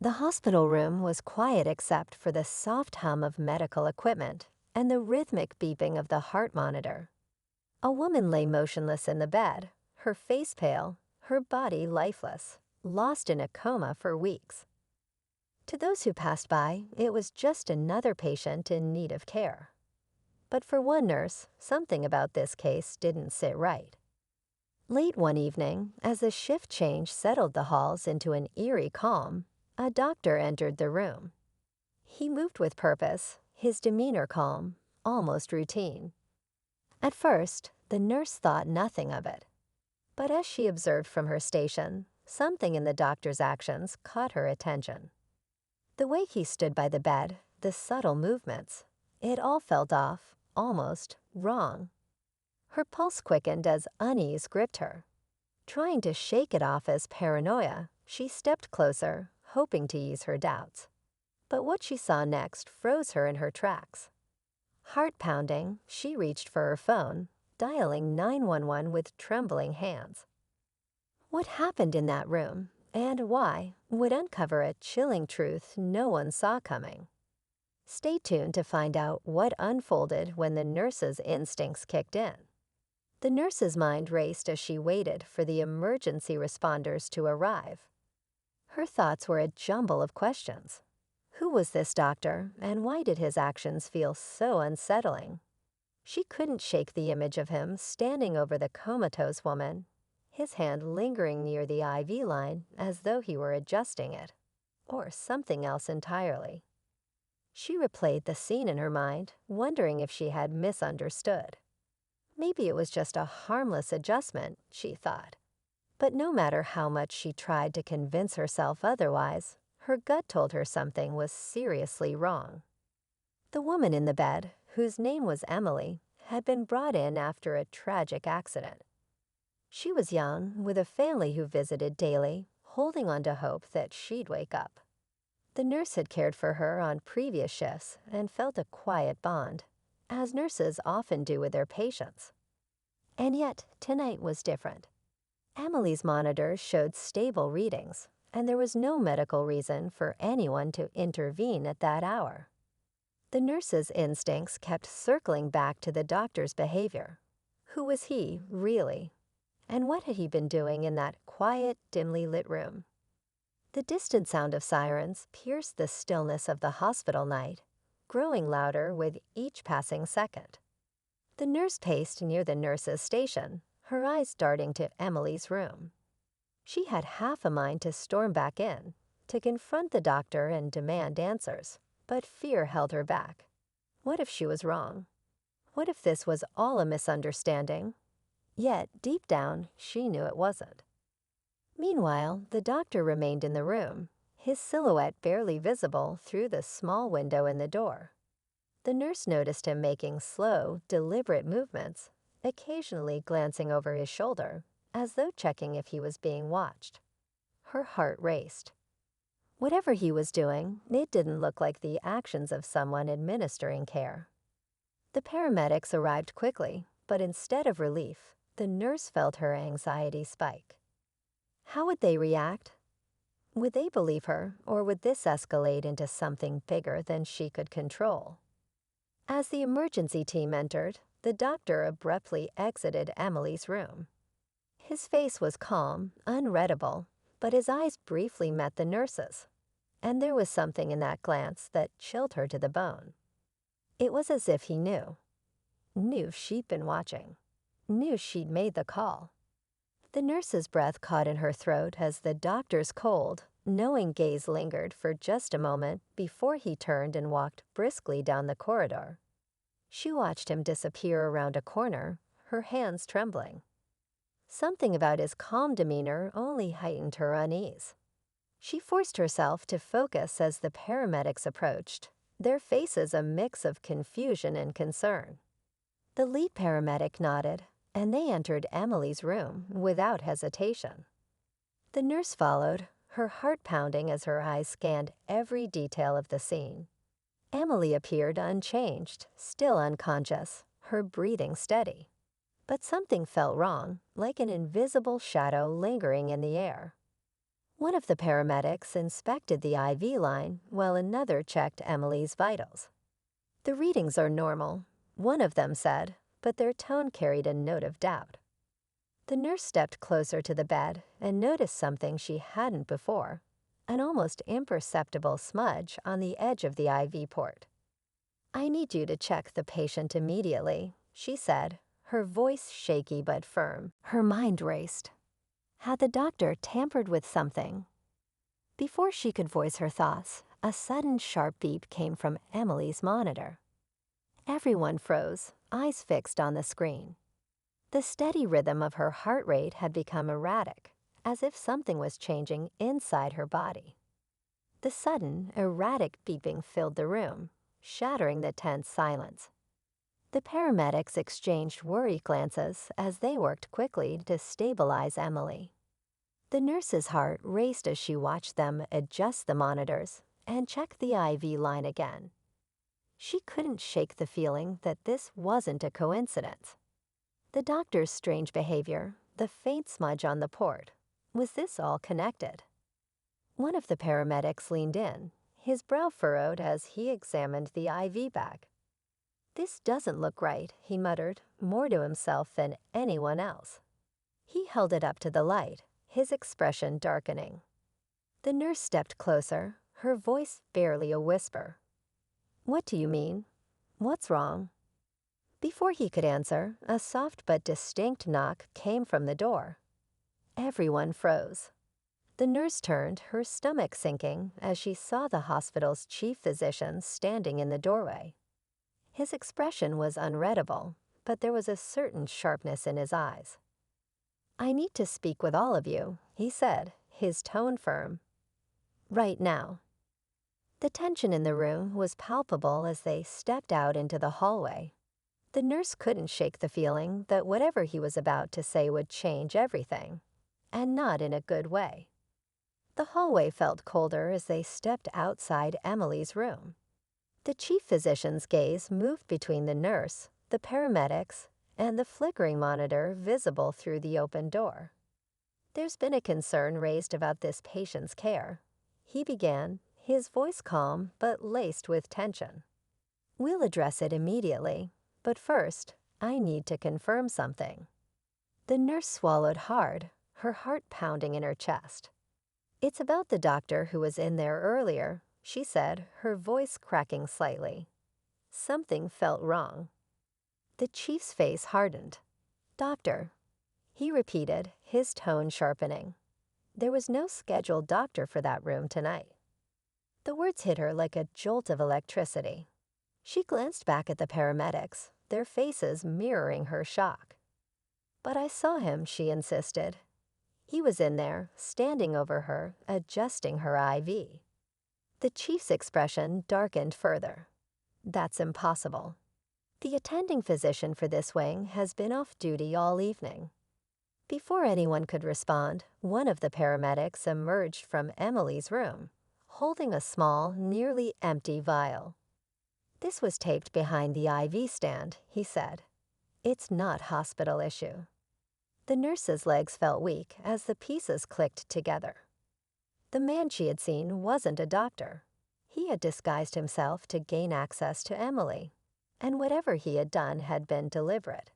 The hospital room was quiet except for the soft hum of medical equipment and the rhythmic beeping of the heart monitor. A woman lay motionless in the bed, her face pale, her body lifeless, lost in a coma for weeks. To those who passed by, it was just another patient in need of care. But for one nurse, something about this case didn't sit right. Late one evening, as the shift change settled the halls into an eerie calm, a doctor entered the room. He moved with purpose, his demeanor calm, almost routine. At first, the nurse thought nothing of it. But as she observed from her station, something in the doctor's actions caught her attention. The way he stood by the bed, the subtle movements, it all felt off, almost wrong. Her pulse quickened as unease gripped her. Trying to shake it off as paranoia, she stepped closer, hoping to ease her doubts. But what she saw next froze her in her tracks. Heart pounding, she reached for her phone, dialing 911 with trembling hands. What happened in that room, and why, would uncover a chilling truth no one saw coming. Stay tuned to find out what unfolded when the nurse's instincts kicked in. The nurse's mind raced as she waited for the emergency responders to arrive. Her thoughts were a jumble of questions. Who was this doctor, and why did his actions feel so unsettling? She couldn't shake the image of him standing over the comatose woman, his hand lingering near the IV line as though he were adjusting it, or something else entirely. She replayed the scene in her mind, wondering if she had misunderstood. Maybe it was just a harmless adjustment, she thought. But no matter how much she tried to convince herself otherwise, her gut told her something was seriously wrong. The woman in the bed, whose name was Emily, had been brought in after a tragic accident. She was young, with a family who visited daily, holding on to hope that she'd wake up. The nurse had cared for her on previous shifts and felt a quiet bond, as nurses often do with their patients. And yet, tonight was different. Emily's monitors showed stable readings, and there was no medical reason for anyone to intervene at that hour. The nurse's instincts kept circling back to the doctor's behavior. Who was he, really? And what had he been doing in that quiet, dimly lit room? The distant sound of sirens pierced the stillness of the hospital night, growing louder with each passing second. The nurse paced near the nurse's station, her eyes darting to Emily's room. She had half a mind to storm back in, to confront the doctor and demand answers, but fear held her back. What if she was wrong? What if this was all a misunderstanding? Yet, deep down, she knew it wasn't. Meanwhile, the doctor remained in the room, his silhouette barely visible through the small window in the door. The nurse noticed him making slow, deliberate movements, occasionally glancing over his shoulder, as though checking if he was being watched. Her heart raced. Whatever he was doing, it didn't look like the actions of someone administering care. The paramedics arrived quickly, but instead of relief, the nurse felt her anxiety spike. How would they react? Would they believe her, or would this escalate into something bigger than she could control? As the emergency team entered, the doctor abruptly exited Emily's room. His face was calm, unreadable, but his eyes briefly met the nurse's, and there was something in that glance that chilled her to the bone. It was as if he knew she'd been watching, knew she'd made the call. The nurse's breath caught in her throat as the doctor's cold, knowing gaze lingered for just a moment before he turned and walked briskly down the corridor. She watched him disappear around a corner, her hands trembling. Something about his calm demeanor only heightened her unease. She forced herself to focus as the paramedics approached, their faces a mix of confusion and concern. The lead paramedic nodded, and they entered Emily's room without hesitation. The nurse followed, her heart pounding as her eyes scanned every detail of the scene. Emily appeared unchanged, still unconscious, her breathing steady. But something felt wrong, like an invisible shadow lingering in the air. One of the paramedics inspected the IV line while another checked Emily's vitals. "The readings are normal," one of them said, but their tone carried a note of doubt. The nurse stepped closer to the bed and noticed something she hadn't before, an almost imperceptible smudge on the edge of the IV port. "I need you to check the patient immediately," she said, her voice shaky but firm. Her mind raced. Had the doctor tampered with something? Before she could voice her thoughts, a sudden sharp beep came from Emily's monitor. Everyone froze, eyes fixed on the screen. The steady rhythm of her heart rate had become erratic, as if something was changing inside her body. The sudden, erratic beeping filled the room, shattering the tense silence. The paramedics exchanged worried glances as they worked quickly to stabilize Emily. The nurse's heart raced as she watched them adjust the monitors and check the IV line again. She couldn't shake the feeling that this wasn't a coincidence. The doctor's strange behavior, the faint smudge on the port, was this all connected? One of the paramedics leaned in, his brow furrowed as he examined the IV bag. "This doesn't look right," he muttered, more to himself than anyone else. He held it up to the light, his expression darkening. The nurse stepped closer, her voice barely a whisper. "What do you mean? What's wrong?" Before he could answer, a soft but distinct knock came from the door. Everyone froze. The nurse turned, her stomach sinking, as she saw the hospital's chief physician standing in the doorway. His expression was unreadable, but there was a certain sharpness in his eyes. "I need to speak with all of you," he said, his tone firm. "Right now." The tension in the room was palpable as they stepped out into the hallway. The nurse couldn't shake the feeling that whatever he was about to say would change everything, and not in a good way. The hallway felt colder as they stepped outside Emily's room. The chief physician's gaze moved between the nurse, the paramedics, and the flickering monitor visible through the open door. "There's been a concern raised about this patient's care," he began, his voice calm but laced with tension. "We'll address it immediately, but first, I need to confirm something." The nurse swallowed hard, her heart pounding in her chest. "It's about the doctor who was in there earlier," she said, her voice cracking slightly. Something felt wrong. The chief's face hardened. "Doctor," he repeated, his tone sharpening. There was no scheduled doctor for that room tonight. The words hit her like a jolt of electricity. She glanced back at the paramedics, their faces mirroring her shock. "But I saw him," she insisted. "He was in there, standing over her, adjusting her IV." The chief's expression darkened further. "That's impossible. The attending physician for this wing has been off duty all evening." Before anyone could respond, one of the paramedics emerged from Emily's room, holding a small, nearly empty vial. "This was taped behind the IV stand," he said. "It's not hospital issue." The nurse's legs felt weak as the pieces clicked together. The man she had seen wasn't a doctor. He had disguised himself to gain access to Emily, and whatever he had done had been deliberate.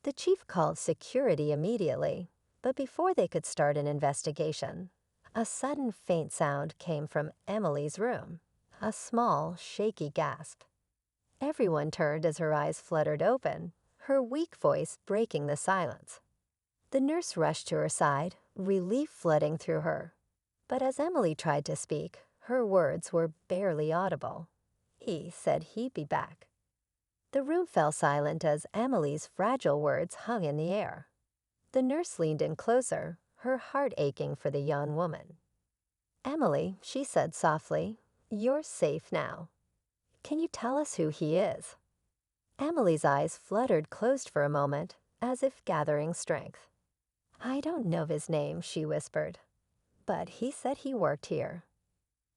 The chief called security immediately, but before they could start an investigation, a sudden faint sound came from Emily's room, a small, shaky gasp. Everyone turned as her eyes fluttered open, her weak voice breaking the silence. The nurse rushed to her side, relief flooding through her. But as Emily tried to speak, her words were barely audible. "He said he'd be back." The room fell silent as Emily's fragile words hung in the air. The nurse leaned in closer, her heart aching for the young woman. "Emily," she said softly, "you're safe now. Can you tell us who he is?" Emily's eyes fluttered closed for a moment, as if gathering strength. "I don't know his name," she whispered, "but he said he worked here."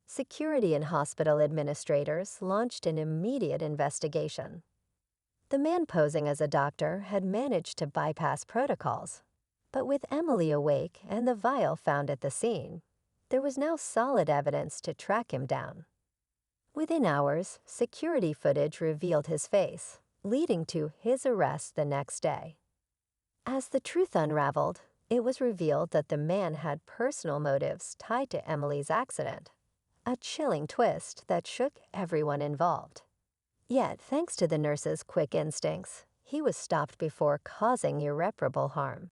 Security and hospital administrators launched an immediate investigation. The man posing as a doctor had managed to bypass protocols, but with Emily awake and the vial found at the scene, there was now solid evidence to track him down. Within hours, security footage revealed his face, leading to his arrest the next day. As the truth unraveled, it was revealed that the man had personal motives tied to Emily's accident, a chilling twist that shook everyone involved. Yet, thanks to the nurse's quick instincts, he was stopped before causing irreparable harm.